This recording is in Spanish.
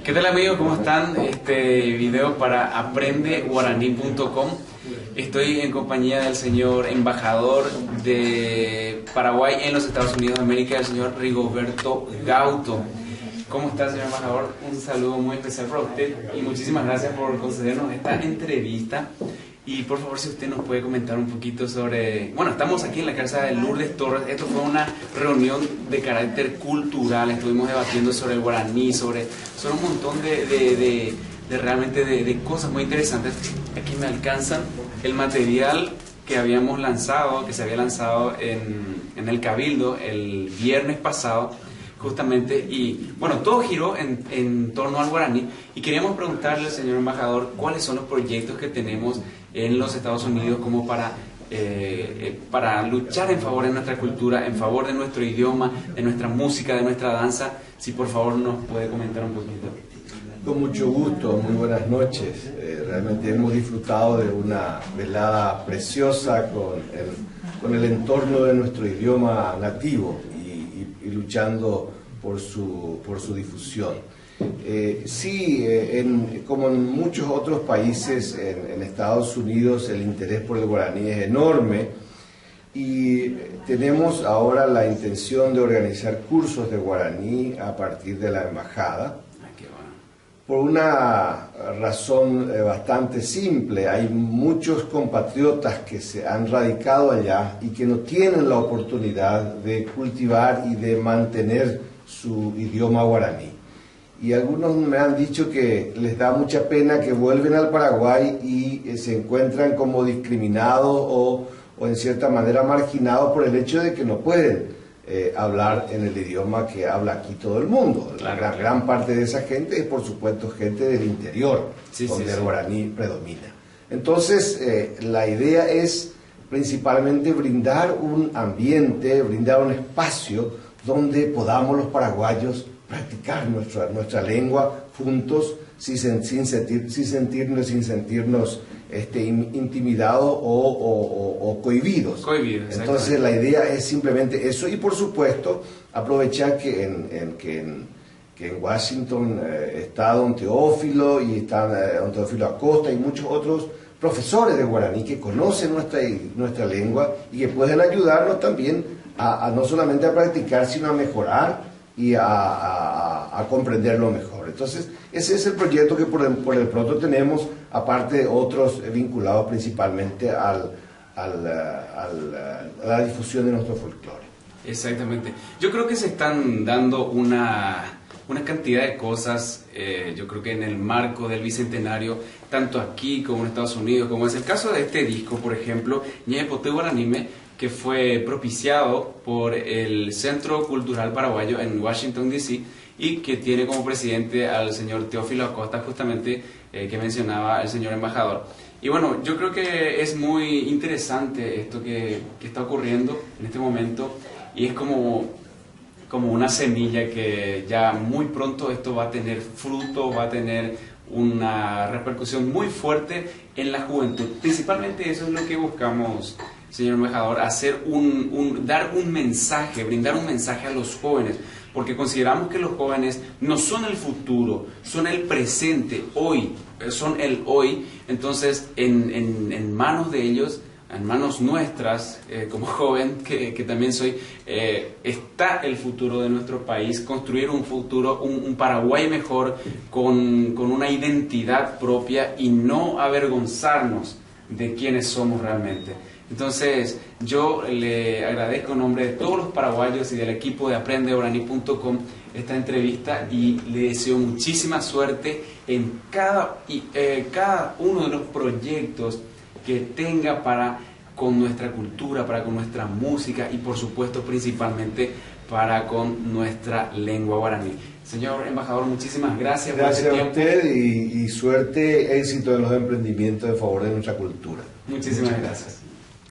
¿Qué tal amigos? ¿Cómo están? Este video para aprendeguaraní.com. Estoy en compañía del señor embajador de Paraguay en los Estados Unidos de América, el señor Rigoberto Gauto. ¿Cómo está, señor embajador? Un saludo muy especial para usted y muchísimas gracias por concedernos esta entrevista. Y por favor, si usted nos puede comentar un poquito sobre... Bueno, estamos aquí en la casa de Lourdes Torres. Esto fue una reunión de carácter cultural. Estuvimos debatiendo sobre el guaraní, sobre un montón de cosas muy interesantes. Aquí me alcanzan el material que habíamos lanzado, que se había lanzado en el Cabildo el viernes pasado, justamente, y bueno, todo giró en torno al guaraní, y queríamos preguntarle al señor embajador cuáles son los proyectos que tenemos en los Estados Unidos como para luchar en favor de nuestra cultura, en favor de nuestro idioma, de nuestra música, de nuestra danza. Si por favor nos puede comentar un poquito. Con mucho gusto, muy buenas noches. Realmente hemos disfrutado de una velada preciosa con el entorno de nuestro idioma nativo y luchando por su difusión. Como en muchos otros países en Estados Unidos, el interés por el guaraní es enorme y tenemos ahora la intención de organizar cursos de guaraní a partir de la embajada. Por una razón bastante simple: hay muchos compatriotas que se han radicado allá y que no tienen la oportunidad de cultivar y de mantener su idioma guaraní. Y algunos me han dicho que les da mucha pena que vuelven al Paraguay y se encuentran como discriminados o en cierta manera marginados por el hecho de que no pueden hablar en el idioma que habla aquí todo el mundo. La gran parte de esa gente es, por supuesto, gente del interior, donde el guaraní predomina. Entonces, la idea es principalmente brindar un ambiente, brindar un espacio donde podamos los paraguayos practicar nuestra lengua juntos, sin sentirnos intimidados o cohibidos. Entonces la idea es simplemente eso, y por supuesto aprovechar que en Washington está don Teófilo, y está don Teófilo Acosta y muchos otros profesores de guaraní que conocen nuestra lengua y que pueden ayudarnos también a no solamente a practicar, sino a mejorar y a comprenderlo mejor. Entonces, ese es el proyecto que por el pronto tenemos, aparte de otros vinculados principalmente a la difusión de nuestro folclore. Exactamente. Yo creo que se están dando una cantidad de cosas, yo creo que en el marco del Bicentenario, tanto aquí como en Estados Unidos, como es el caso de este disco, por ejemplo, Ñe Poté Guaranime, que fue propiciado por el Centro Cultural Paraguayo en Washington, D.C., y que tiene como presidente al señor Teófilo Acosta, justamente, que mencionaba el señor embajador. Y bueno, yo creo que es muy interesante esto que está ocurriendo en este momento, y es como una semilla que ya muy pronto esto va a tener fruto, va a tener una repercusión muy fuerte en la juventud. Principalmente eso es lo que buscamos, señor embajador, dar un mensaje, brindar un mensaje a los jóvenes, porque consideramos que los jóvenes no son el futuro, son el presente, hoy, son el hoy. Entonces, en manos de ellos, en manos nuestras, como joven que también soy, está el futuro de nuestro país, construir un futuro, un Paraguay mejor, con una identidad propia, y no avergonzarnos de quiénes somos realmente. Entonces, yo le agradezco en nombre de todos los paraguayos y del equipo de aprendeguaraní.com esta entrevista, y le deseo muchísima suerte en cada uno de los proyectos que tenga con nuestra cultura, con nuestra música, y por supuesto principalmente con nuestra lengua guaraní. Señor embajador, muchísimas gracias por este tiempo. Gracias a usted, y suerte, éxito en los emprendimientos en favor de nuestra cultura. Muchísimas gracias.